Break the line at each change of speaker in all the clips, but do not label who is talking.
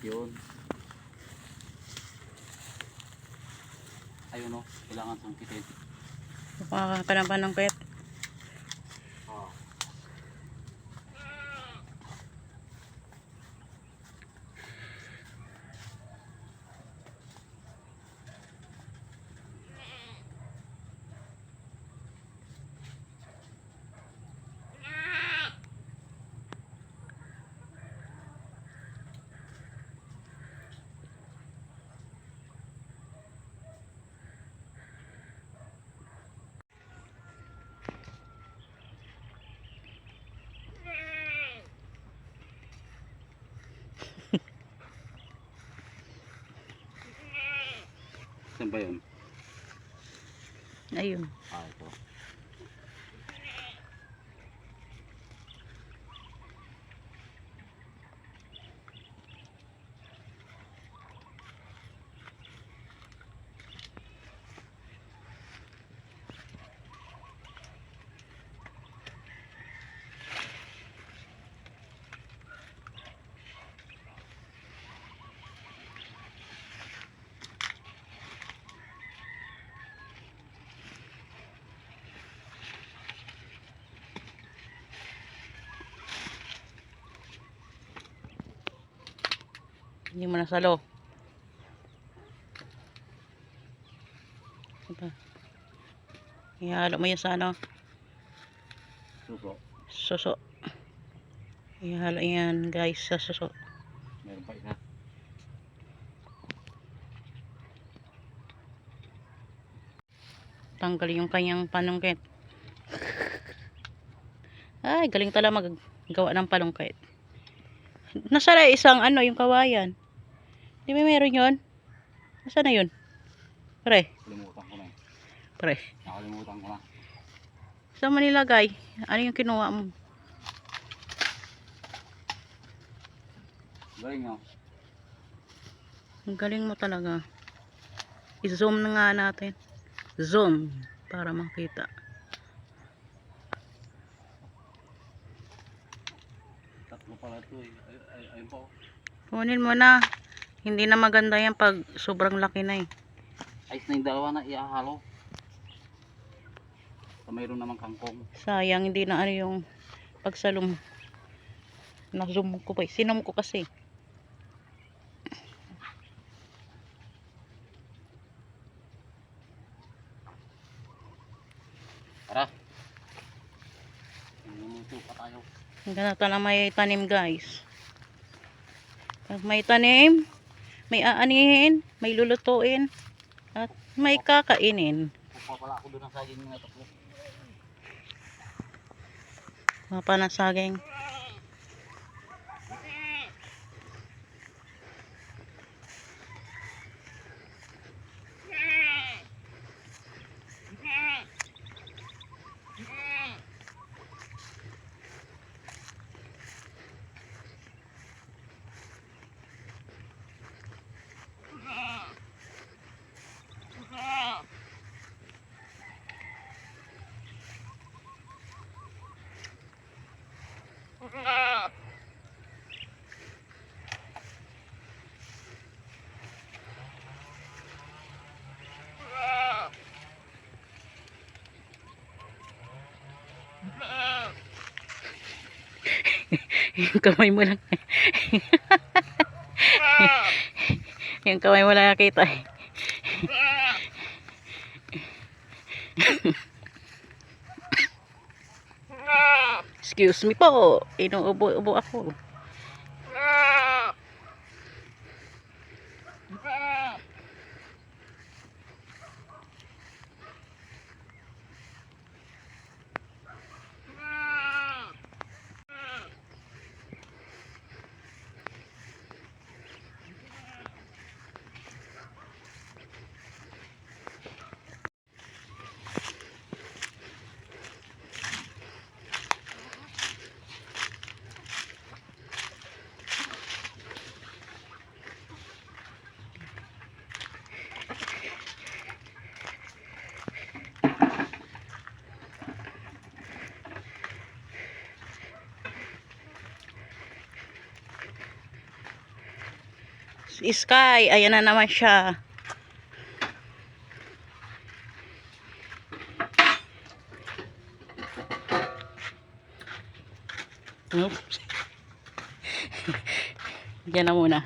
Yun. Ayun o, kailangan sungkitin.
Makakapanapan ng pet.
Oh. Saan ba yun?
Ayun.
Ah, ito.
Hindi mo nasalo. Ito. Ihalo mo yan sa ano.
Suso.
Suso. Ihalo yan guys sa suso.
Meron pa isa.
Tanggal yung kanyang panungkit. Ay, galing talaga maggawa ng palungkit. Nasara isang ano, yung kawayan. Di ba meron yun? Nasaan na yun? Pre.
Kalimutan ko na eh.
Pre.
Nakalimutan ko na.
Saan mo nilagay? Ano yung kinuha mo?
Galing nyo.
Ang galing mo talaga. I-zoom na nga natin. Zoom. Para makita.
Tatlo pala ito eh. Ayun po.
Kunin mo na. Hindi na maganda yan pag sobrang laki na eh.
Ayos na yung dalawa na iahalo. So, mayroon namang kangkong.
Sayang hindi na ano yung pagsalum. Na-zoom ko pa eh. Sinom ko kasi.
Tara. Luluto pa tayo.
Ang ganito na may tanim guys. Pag may tanim, may aanihin, may lulutuin, at may kakainin.
Kukuha pala ako doon ng saging na tatlo.
Mapa ng saging. Yung kamay mo lang. Yung kamay mo lang nakita eh. Excuse me po. Inuubo-ubo ako. Si Sky, ayan na naman siya. Oops. Diyan na muna.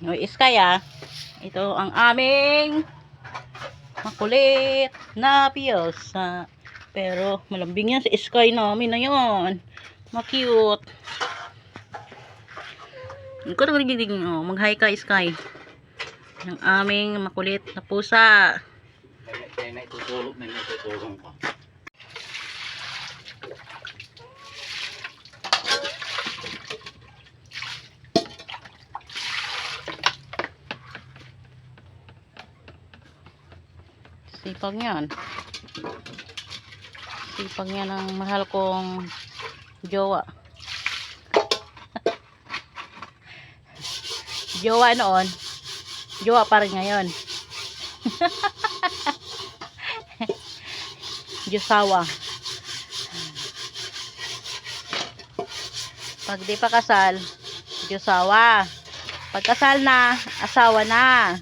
No, Sky ito ang aming makulit na piyosa. Pero malambing yan sa Sky namin na yun. Ma-cute. Ikaw na nagiging mag-hi ka Sky. Ang aming makulit na pusa.
May tutulog, may tutulong pa.
Sipag yan. Sipag yan ng mahal kong jowa. Jowa noon. Jowa pa rin ngayon. Diyosawa. Pag di pa kasal, Diyosawa. Pag kasal na, asawa na.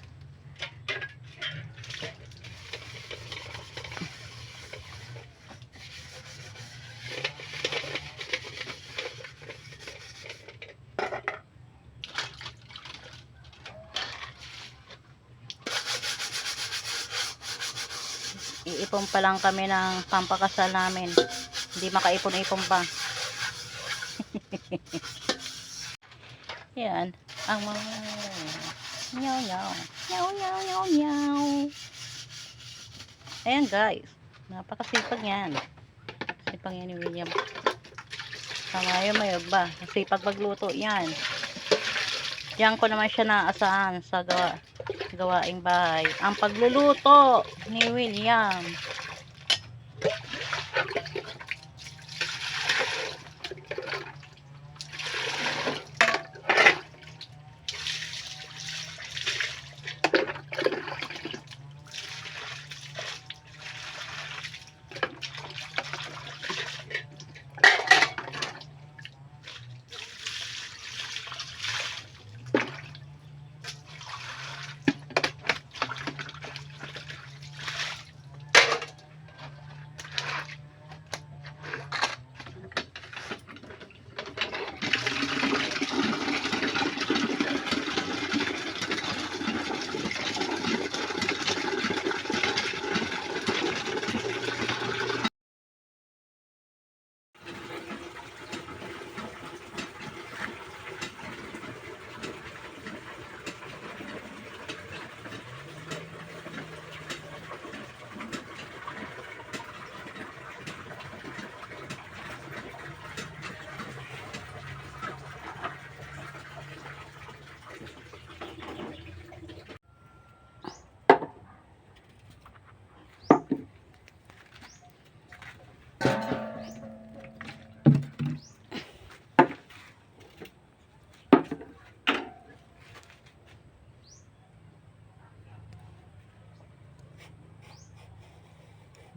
Iipon pa lang kami ng pampakasal namin. Hindi makaipon-ipon pa. Yan. Ang mga nyaw nyaw. Nyaw nyaw nyaw nyaw. Ayan guys. Napakasipag yan. Sipag yan ni William. Tama yun may ba. Sipag magluto yan. Diyan ko naman siya naasahan sa gawaing bahay. Ang pagluluto ni William.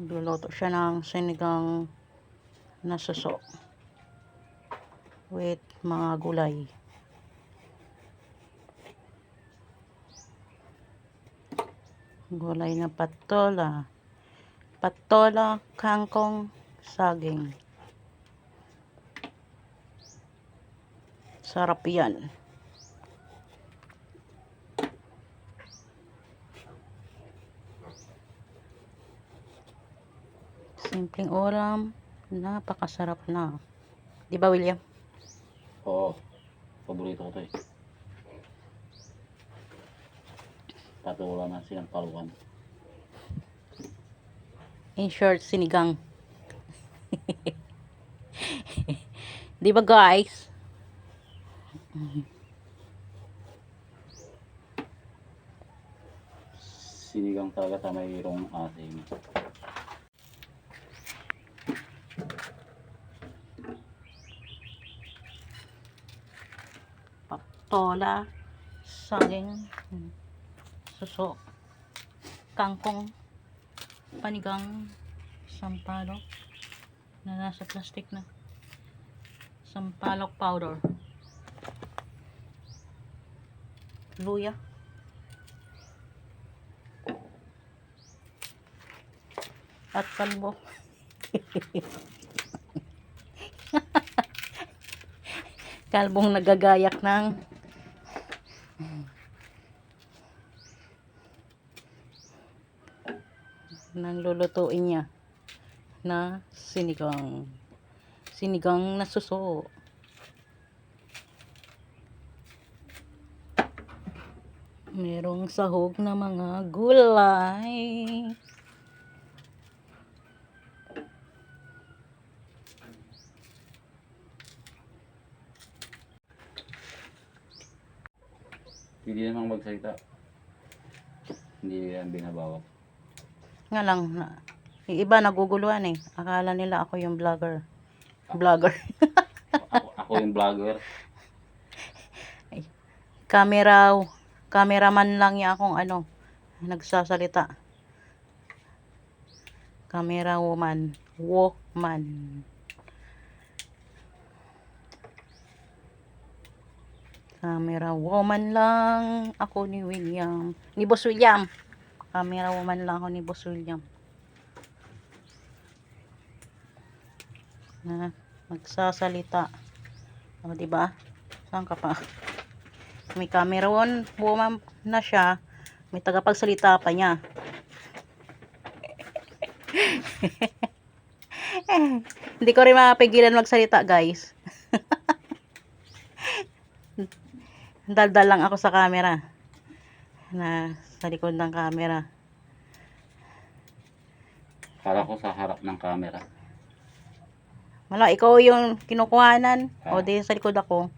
Luluto siya ng sinigang na suso with mga gulay. Gulay na patola. Patola, kangkong, saging. Sarap yan. Simpleng ulam, napakasarap na. Di ba, William?
Oo. Paborito ko to eh. Patulan na silang paluan.
In short, sinigang. Di ba, guys?
Sinigang talaga sa mayroong ating.
Patola, saging, suso, kangkong, panigang, sampalok na nasa plastic na, sampalok powder. luya. At kalbo. Kalbong nagagayak ng lulutuin niya na sinigang na suso. Merong sahog na mga gulay.
Hindi namang magsalita. Hindi yan binabawal.
Nga lang, yung iba naguguluhan eh. Akala nila ako yung vlogger. Vlogger.
Ako yung vlogger.
Cameraman lang niya akong nagsasalita. Camera woman. Camera woman lang ako ni William. Ni Boss William. Camera woman lang ako ni Boss William. Na magsasalita. O, diba? Saan ka pa? May camera woman na siya. May tagapagsalita pa niya. Hindi ko rin mapigilan magsalita, guys. Daldal lang ako sa camera. Na sa likod ng camera.
Para ko sa harap ng camera.
Wala, ikaw yung kinukuhanan. O di sa likod ako.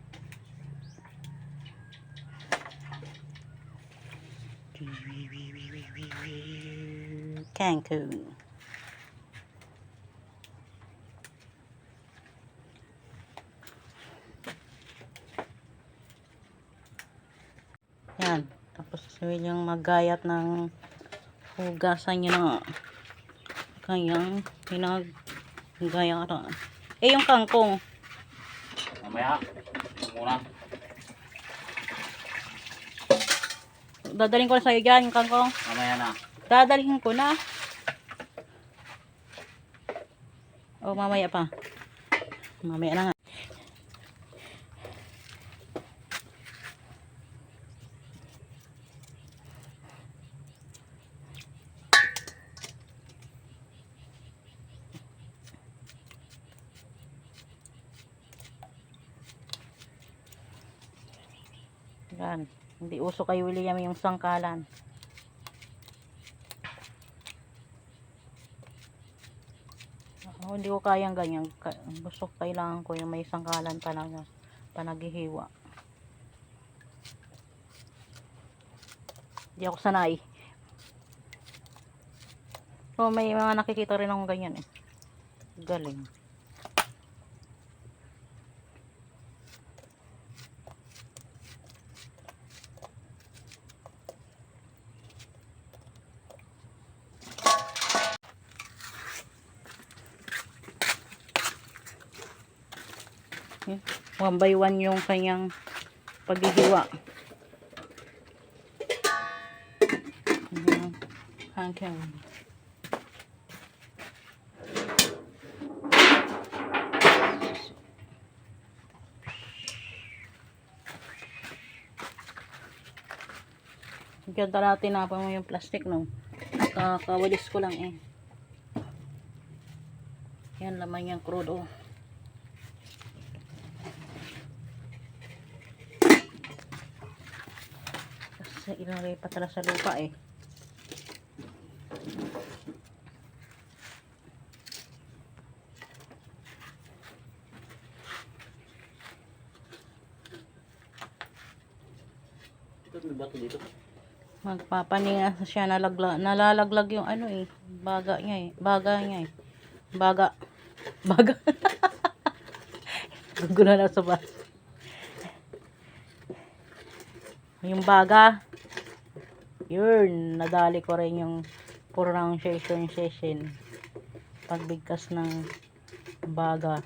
Cancun. Yan. Tapos sabihin yung maggayat ng hugasan niya na kanyang pinag-gayatan. Yung kangkong.
Mamaya. Muna.
Dadalhin ko na sa'yo dyan, yung kangkong.
Mamaya na.
Dadalhin ko na. O, mamaya pa. Mamaya na nga. Yan. Hindi uso kay William yung sangkalan. Hindi ko kayang ganyan. Gusto kailangan ko yung may sangkalan talaga. Panaghihiwa. Hindi ako sanay. So, may mga nakikita rin akong ganyan eh. Galing. One by one yung kanyang paghihiwa. Hanggang. Ganda natin na pa mo yung plastic, no? Kawalis ko lang eh. Yan, laman yung crude, oh. Kasi ilagay pa tala sa lupa eh.
May bato dito.
Magpapaninga siya, nalalaglag yung baga niya eh. Baga. Gugulo na sa bas. Yung baga. Yun, nadali ko rin yung pronunciation session. Pagbigkas ng baga.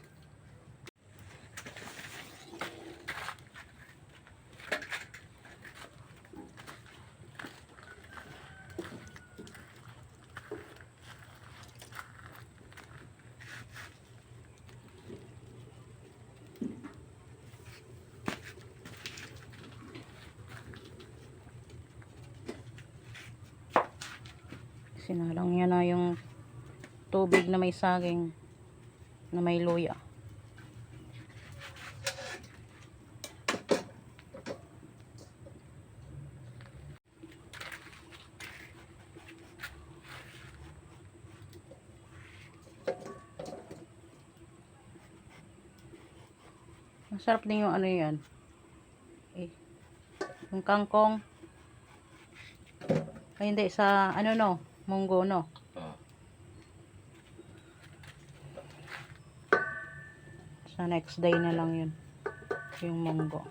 Sinalang niya na yung tubig na may saging na may luya. Masarap din yung ano yan. Eh, yung kangkong. Ay hindi, sa ano no, munggo no.
Oo.
Sa next day na lang yun. Yung munggo.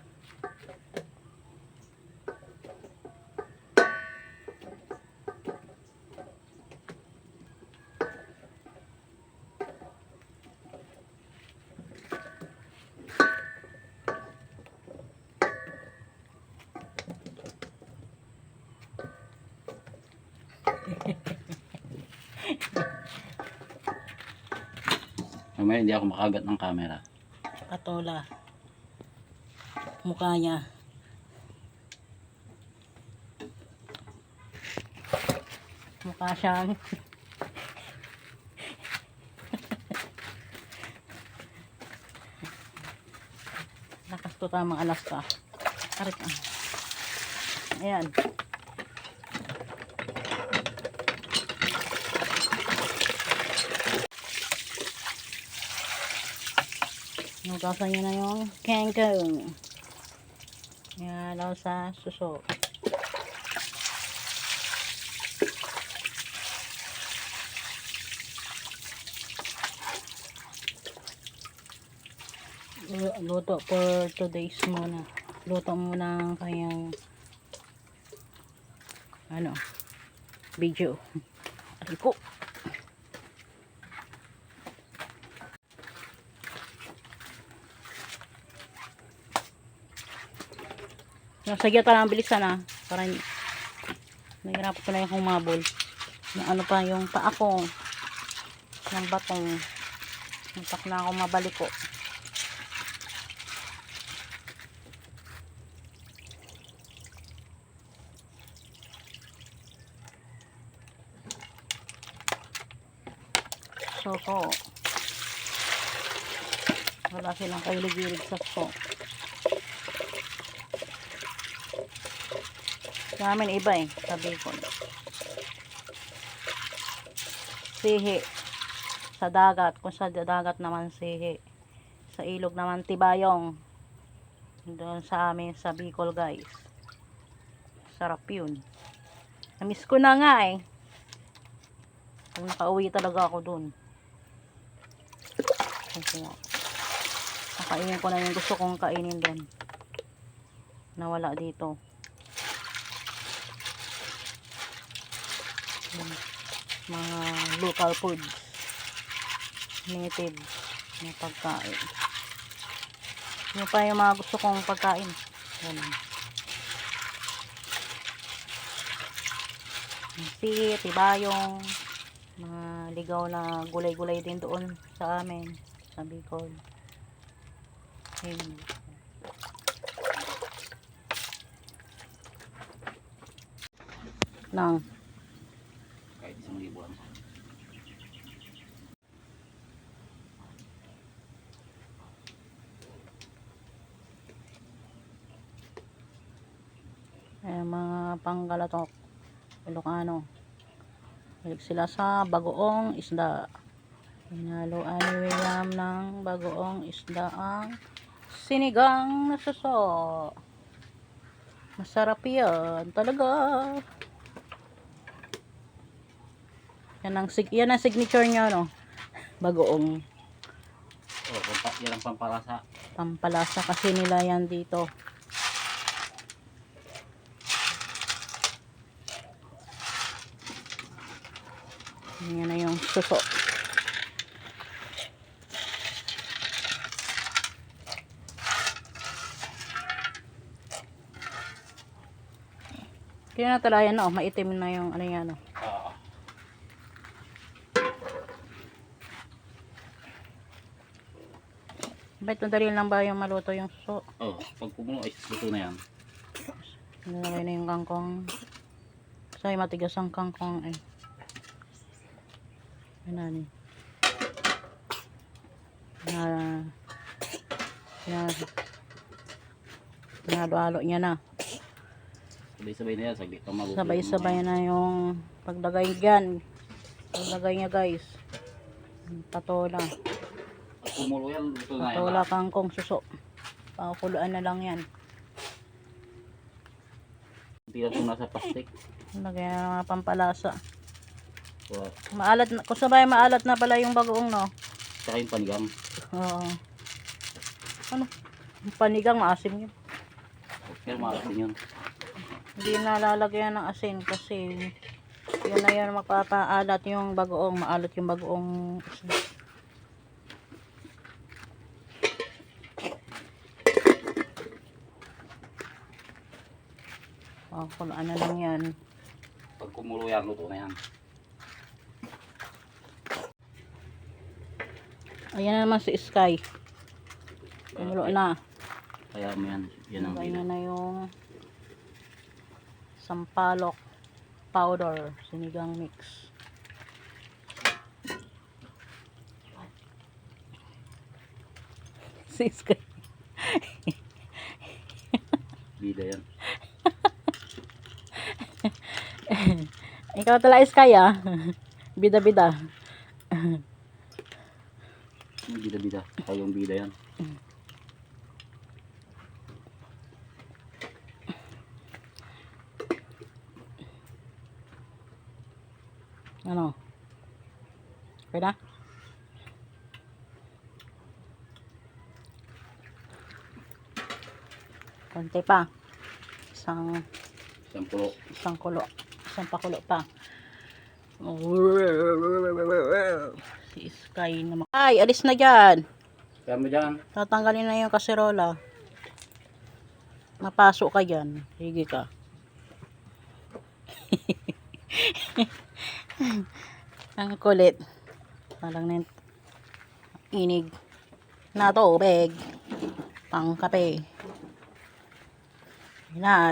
Mamaya hindi ako makagat ng camera.
Patola. Mukha niya. Mukha siyang lakas to tamang alas ka. Arit ah. Ayan. Nugasan niya na yung kangkong. Yalaw sa suso. Luto for 2 days muna. Luto muna ang kanyang ano video. Aliko. Nasagya ta lang bilisan na para nahirapan ko na yung humabol. Na ano pa yung paa ko ng batong. Muntak na ako mabaliko. So, wala silang kahilig-hilig sa so. Sa amin iba eh, sabi ko. Sihi. Sa dagat. Kung sa dagat naman sihi. Sa ilog naman tibayong. Doon sa amin sa Bicol guys. Sarap yun. Namiss ko na nga eh. Kung nakauwi talaga ako dun. Kasi nakainin ko na yung gusto kong kainin dun. Nawala dito. Mga local foods, native na pagkain. Yun pa yung mga gusto kong pagkain. Ganun. Sili, tibayong, mga ligaw na gulay-gulay din doon sa amin sa Bicol. Ayun. Nang
Kahit 1,000 buwan.
mga Panggalatok, Ilocano. Balik sila sa bagoong isda. Hinaluan ni William ng bagoong isda ang sinigang na suso. Masarap yan talaga. Yan ang signature niya, no? Bagoong.
Oh, yan ang pampalasa.
Pampalasa kasi nila yan dito. Yan na yung suso. Kaya na talaga yan, no? Maitim na yung ano yan, no?
Oo.
Ba't madali lang ba yung maluto yung suso?
Oh, pag kumulo ay luto na yan.
Nalagay na yung kangkong. Kasi matigas ang kangkong eh. Yan Pinalo-halo niya na.
Sabay-sabay na yan. Saglit pa mabubulo.
Sabay-sabay na yung paglagay dyan. Paglagay niya guys. Patola.
At kumulo yan. Ito na yan.
Patola, kangkong, suso. Pakukuluan na lang yan.
Hindi lang itong nasa plastic.
Lagyan na ng mga pampalasa.
So,
Maalat na. Kung sabay maalat na pala yung bagoong no.
tsaka yung panigang.
Oo. Ano? Yung panigang maasim yun.
Pero maasin yun.
Hindi na lalagyan ng asin kasi yun na yun magpapaalat yung bagoong. Maalat yung bagoong. Kuluan na lang yan.
Pag kumulo yan, luto na yan.
Ayan na naman si Sky. Kumulo na.
Kaya mo yan. Yan ang
Ganyan
bila.
na yung sampalok powder. Sinigang mix. Si Sky.
Bida yan.
Ikaw tala Sky ah. Bida-bida.
Yung bida-bida. Kaya yung bida yan.
Ano? Okay na? Konti pa. Isang
Sampulo.
kulo. Isang pakulo pa. Si Sky naman. Ay, alis na dyan.
Kaya mo dyan.
Tatanggalin na yung kaserola. Mapasok ka dyan. Sige ka. Ang kulit. Parang na inig na tubig. Pang kape.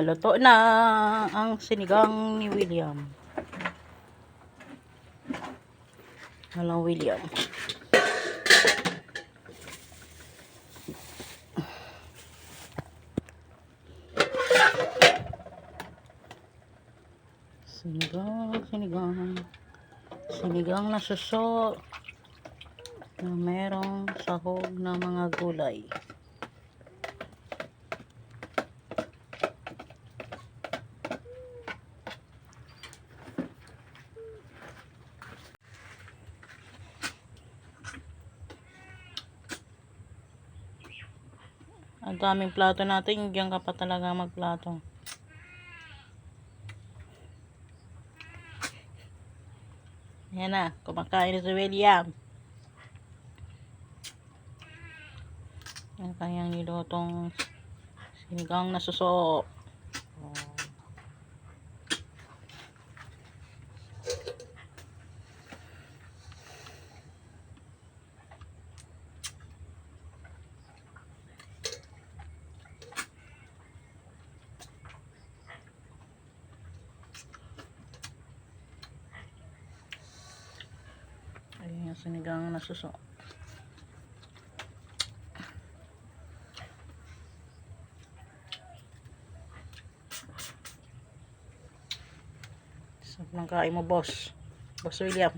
Luto na ang sinigang ni William. Hello, William. Sinigang na suso na merong sahog na mga gulay. Ang daming plato natin, diyan ka pa talaga magplato. Yan na, kumakain na si William. Ang kanyang nilutong sinigang na suso. Ayan yung sinigang na suso. Sarap ng kain mo, boss. Boss William.